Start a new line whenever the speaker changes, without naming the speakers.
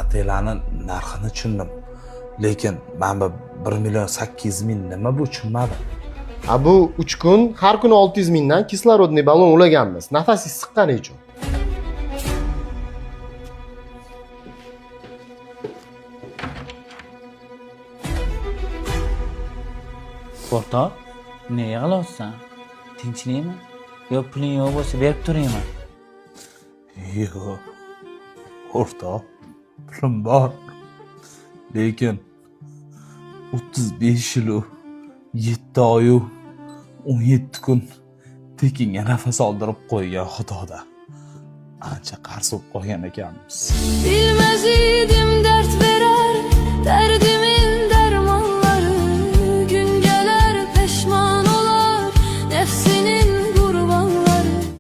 kvartiralarni narxini tushundim. Lekin men bu 1.800.000 nima bu tushunmadim.
Bu 3 kun har kuni 600 mingdan kislorodniy ballon ulaganmiz. Nafasingiz siqqani uchun.
O'rtoq, nega yig'layapsan? Tinchlikmi? Yo puling yo'q bo'lsa berib turaymi?
Yo'q. O'rtoq, pulim bor. Lekin 35 yil 7 oy 17 kun tekinga nafas oldirib qo'ygan Xudoda ancha qarz bo'lib qolgan ekanmiz.
Bilmez idim dert verer derdimi